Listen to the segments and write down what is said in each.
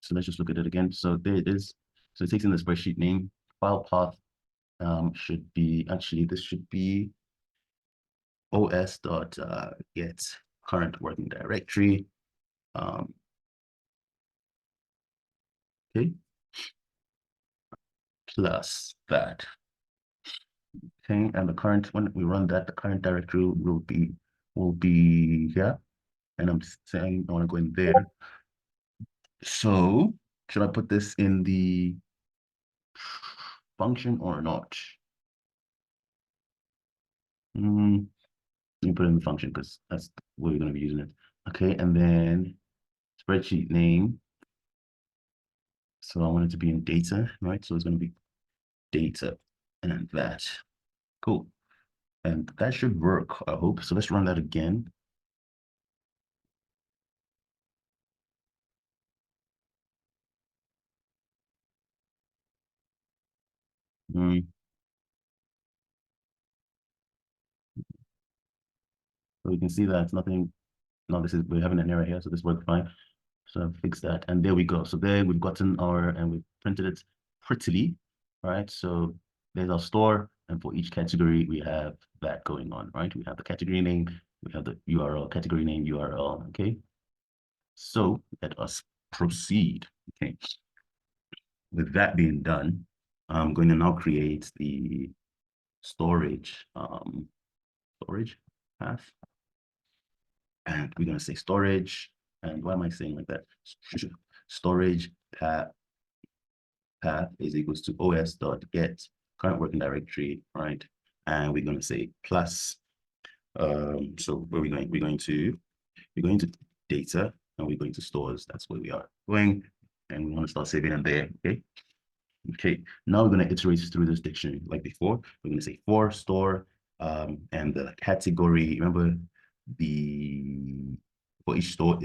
So let's just look at it again. So there it is. So it takes in the spreadsheet name. File path should be, actually, this should be os.get current working directory. Okay. Plus that. Okay, and the current, when we run that, the current directory will be here. And I'm saying I want to go in there. So should I put this in the function or not? Let me put it in the function because that's where we're going to be using it. Okay, and then spreadsheet name. So I want it to be in data, right? So it's going to be data and that. Cool. And that should work, I hope. So let's run that again. So you can see that nothing, no, we're having an error here, so this worked fine. So I'll fix that, and there we go. So there we've gotten and we've printed it prettily, right? So there's our store, and for each category, we have that going on, right? We have the category name, we have the URL, category name, URL, okay? So let us proceed, okay? With that being done, I'm going to now create the storage path. And we're going to say storage. And why am I saying like that? Storage path is equals to os.get current working directory, right? And we're going to say plus. So where are we going? We're going to data, and we're going to stores. That's where we are going. And we want to start saving them there. Okay. Okay. Now we're going to iterate through this dictionary like before. We're going to say for store, and the category. Remember, for each store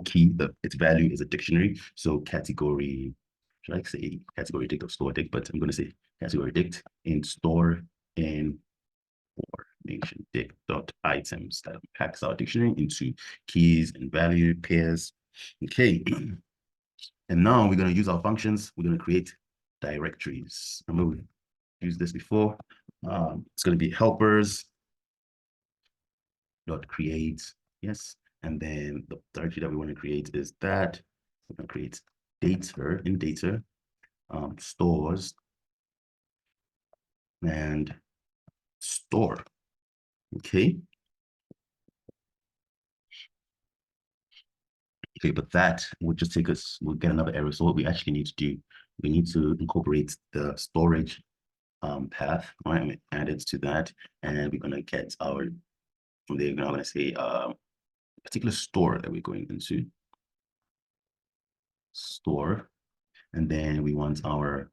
key, its value is a dictionary. So category, should I say category dict or store dict? But I'm going to say category dict in store in formation dict dot items. That packs our dictionary into keys and value pairs. Okay. And now we're going to use our functions. We're going to create directories. Remember, we used this before. It's going to be helpers dot create, yes. And then the directory that we want to create is that we're going to create data, stores, and store. Okay. Okay, but that would just we'll get another error. So what we actually need to do, we need to incorporate the storage path, right? And add it to that. And we're going to get from there, we're going to say particular store that we're going into. Store. And then we want our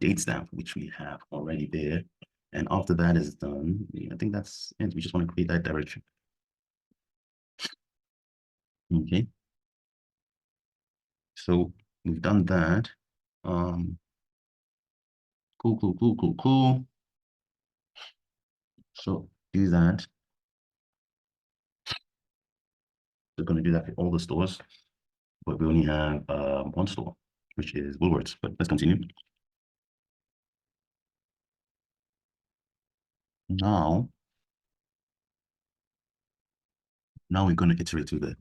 date stamp, which we have already there. And after that is done, I think that's it. We just want to create that directory. Okay. So we've done that. Cool. So do that. We're going to do that for all the stores, but we only have one store, which is Woolworths. But let's continue. Now we're going to iterate through the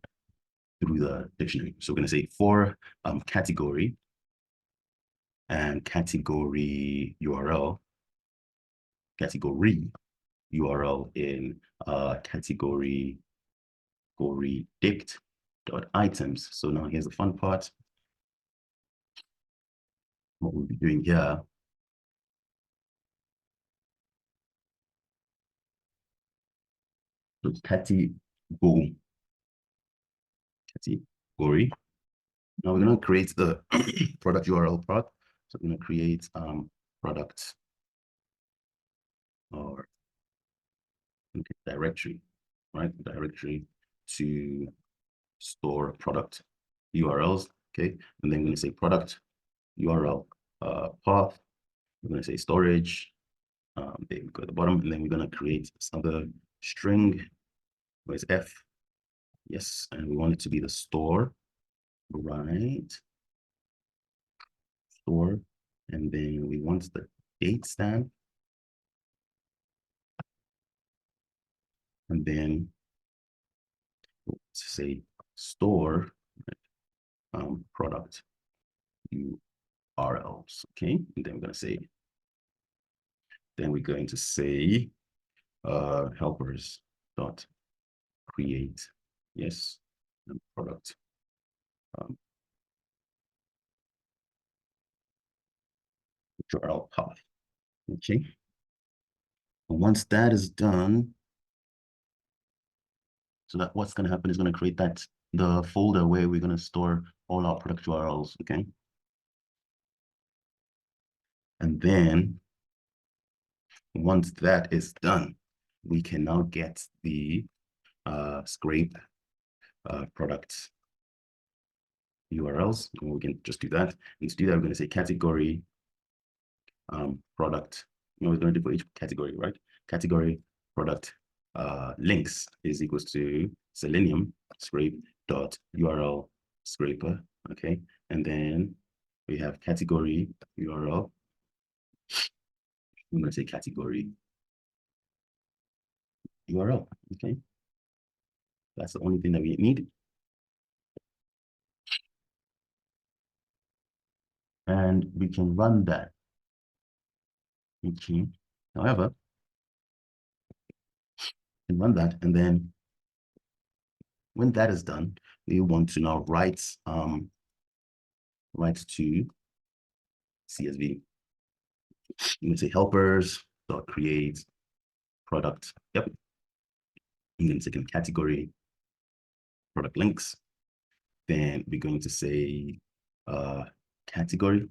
dictionary. So we're going to say for category and category URL in category dict dot items. So now here's the fun part. What we'll be doing here so category. Now we're going to create the product URL part. So we're going to create product or directory, right? Directory to store product URLs. Okay. And then we're going to say product URL path. We're going to say storage. There we go at the bottom. And then we're going to create this other string. Where's F? Yes. And we want it to be the store. right? Store, and then we want the date stamp, and then let's say store product URLs. Okay, and then we're going to say, then we're going to say helpers dot create, yes, and product URL path. Okay, and once that is done, so that what's going to happen is going to create the folder where we're going to store all our product URLs. Okay, and then once that is done, we can now get the scrape product URLs, and we can just do that. And to do that, we're going to say category product. You know, we're going to do for each category, right? Category product links is equals to selenium scrape dot URL scraper. Okay, and then we have category URL. I'm going to say category URL. Okay, that's the only thing that we need. And we can run that. Okay. However, we can run that, and then when that is done, we want to now write to CSV. You can say helpers dot create product. Yep. And then second category product links. Then we're going to say category.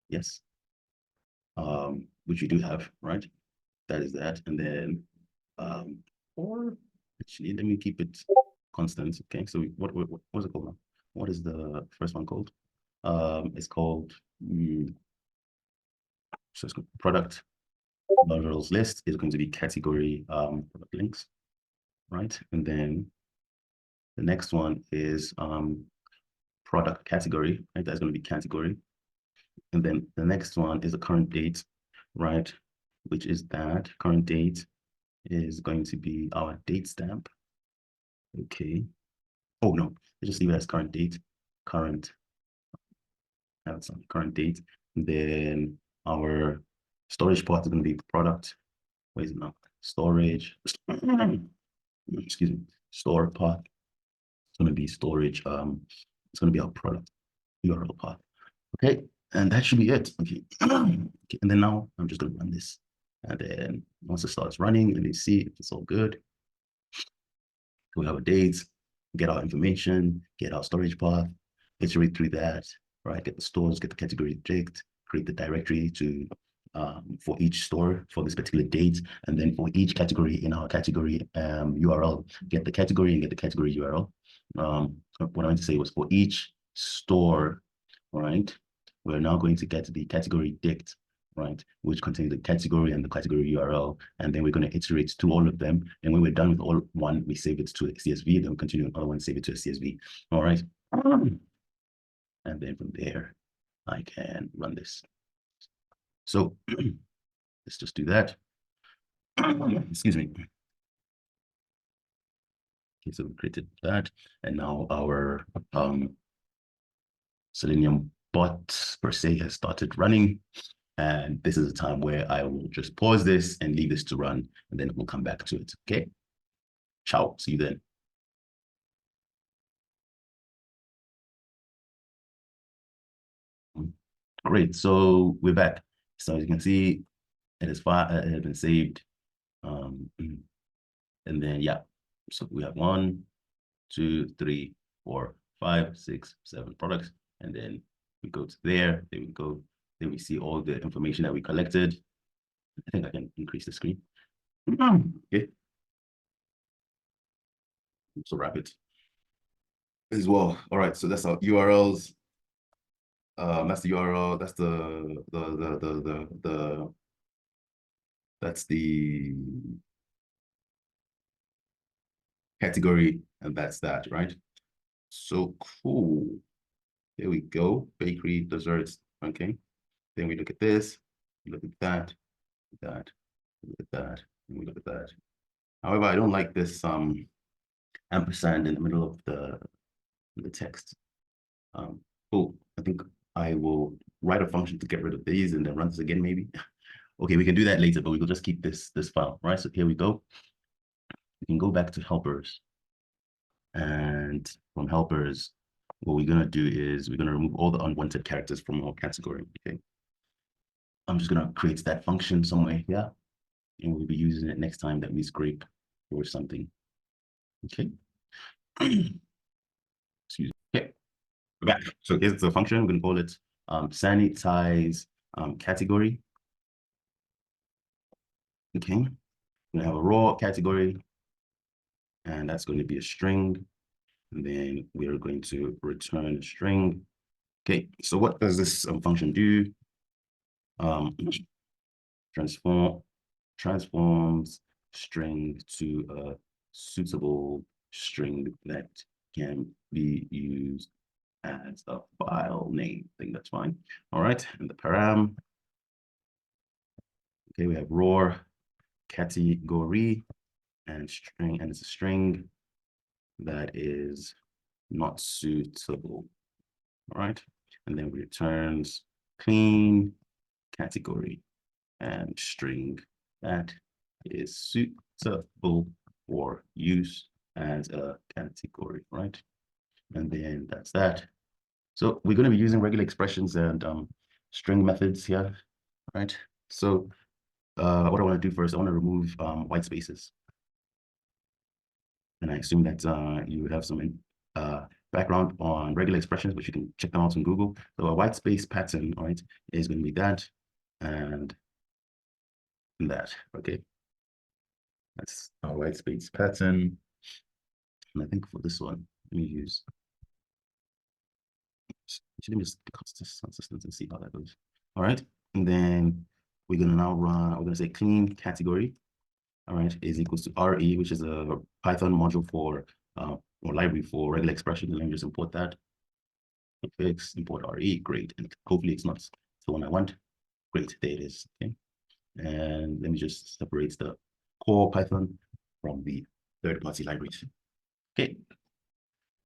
Yes. Which we do have, right? That is that. And then or actually let me keep it constant. Okay. So what's it called now? What is the first one called? It's called so it's called product modules list is going to be category product links, right? And then the next one is product category, right? That's going to be category. And then the next one is the current date, right? Which is that current date is going to be our date stamp. Okay. Oh no, let's just leave it as current date, current date. And then our storage part is going to be product. Where is it now? Storage. Excuse me. Store path. It's going to be storage. It's going to be our product URL path. Okay, and that should be it. Okay. Okay, and then now I'm just going to run this, and then once it starts running, let me see if it's all good. We have a date, get our information, get our storage path, iterate through that, right? Get the stores, get the category object, create the directory to for each store for this particular date, and then for each category in our category URL, get the category and get the category URL. What I meant to say was for each store, right? We're now going to get the category dict, right? Which contains the category and the category URL. And then we're going to iterate to all of them. And when we're done with all one, we save it to a CSV, then we continue another one, save it to a CSV. All right. And then from there, I can run this. So let's just do that. Excuse me. Okay, so we created that. And now our Selenium bot per se has started running. And this is a time where I will just pause this and leave this to run, and then we'll come back to it. Okay. Ciao. See you then. Great. So we're back. So as you can see, it has been saved. And then yeah. So we have 1, 2, 3, 4, 5, 6, 7 products, and then we go to there. There we go. Then we see all the information that we collected. I think I can increase the screen. Okay. So rapid as well. All right. So that's our URLs. That's the URL. That's that's the category, and that's that, right? So cool. There we go. Bakery, desserts. Okay. Then we look at this, we look at that, we look at that, and we look at that. However, I don't like this ampersand in the middle of the text. Cool. I think I will write a function to get rid of these and then run this again, maybe. Okay, we can do that later, but we will just keep this file, right? So here we go. We can go back to helpers. And from helpers, what we're gonna do is we're gonna remove all the unwanted characters from our category. Okay. I'm just gonna create that function somewhere here, and we'll be using it next time that we scrape or something. Okay. Excuse me. Okay. We're back. So here's the function. We're gonna call it sanitize category. Okay. We're gonna have a raw category, and that's going to be a string. And then we are going to return a string. Okay, so what does this function do? Transforms string to a suitable string that can be used as a file name. I think that's fine. All right, and the param. Okay, we have raw category and string, and it's a string that is not suitable. All right, and then returns clean category and string that is suitable for use as a category, right? And then that's that. So we're going to be using regular expressions and string methods here, right? So what I want to do first, I want to remove white spaces. And I assume that you have some background on regular expressions, which you can check them out on Google. So a white space pattern, right, is going to be that and that, okay? That's our white space pattern. And I think for this one, let me use, let me just consistent and see how that goes. All right, and then we're gonna now run, we're gonna say clean category, all right, is equals to RE, which is a Python module for, or library for regular expression. Let me just import that. Fix, import RE, great. And hopefully it's not the one I want. Great, there it is, okay? And let me just separate the core Python from the third-party libraries. Okay,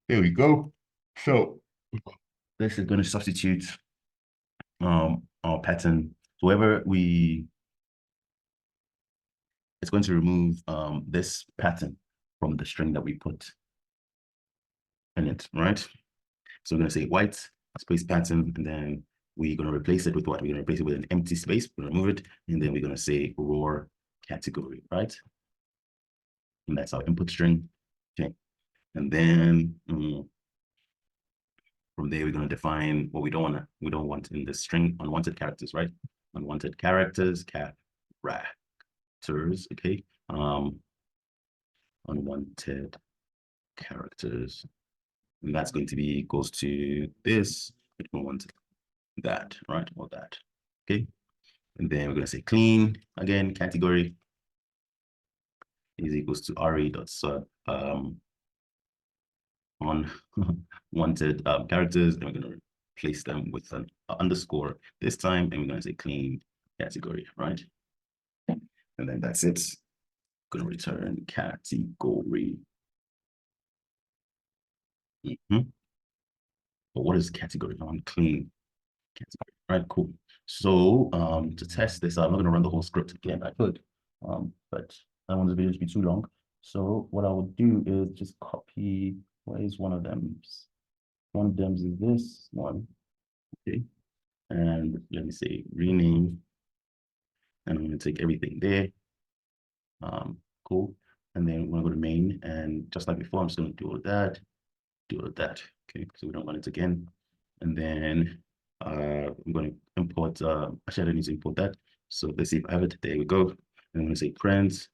here we go. So this is going to substitute our pattern. So wherever it's going to remove this pattern from the string that we put in it, right? So we're going to say white space pattern, and then we're going to replace it with what? We're going to replace it with an empty space. We're going to remove it, and then we're going to say raw category, right? And that's our input string. Okay, and then from there we're going to define what we don't want in the string: unwanted characters, right? Unwanted characters, characters, okay? Unwanted characters, and that's going to be equals to this. We don't want that, right? Or that, okay? And then we're going to say clean again. Category is equals to re.sub unwanted characters, and we're going to replace them with an underscore this time, and we're going to say clean category, right? And then that's it. Going to return category. But what is category? Clean category. All right, cool. So to test this, I'm not going to run the whole script again. I could, but I don't want the video to be too long. So what I will do is just copy. Where is one of them? One of them is this one. Okay. And let me say rename. And I'm going to take everything there. Cool. And then we're going to go to main. And just like before, I'm just going to do all that. Okay, so we don't run it again. And then I'm going to import, actually I don't need to import that. So let's see if I have it. There we go. And I'm going to say print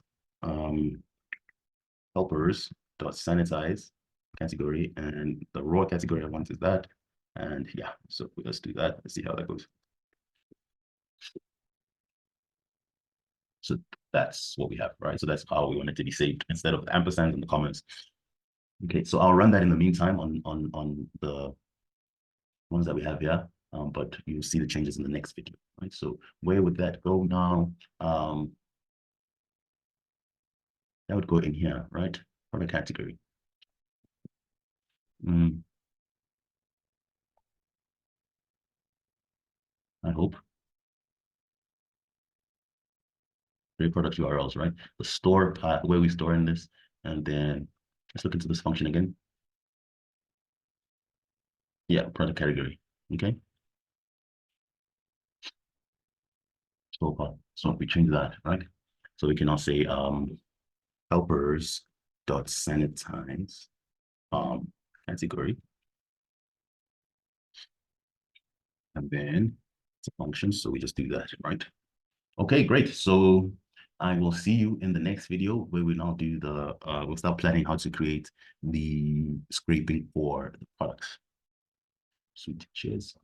helpers dot sanitize category, and the raw category I want is that. And yeah, so let's do that. Let's see how that goes. So that's what we have, right? So that's how we want it to be saved instead of the ampersand in the comments. Okay, so I'll run that in the meantime on the ones that we have here, but you'll see the changes in the next video, right? So where would that go now? That would go in here, right? Product category. I hope. Three product URLs, right? The store path, where we store in this, and then let's look into this function again. Yeah, product category. Okay. So we change that, right? So we can now say helpers dot sanitize category, and then it's a function, so we just do that, right? Okay, great. So I will see you in the next video where we now do the we'll start planning how to create the scraping for the products. Sweet. Cheers.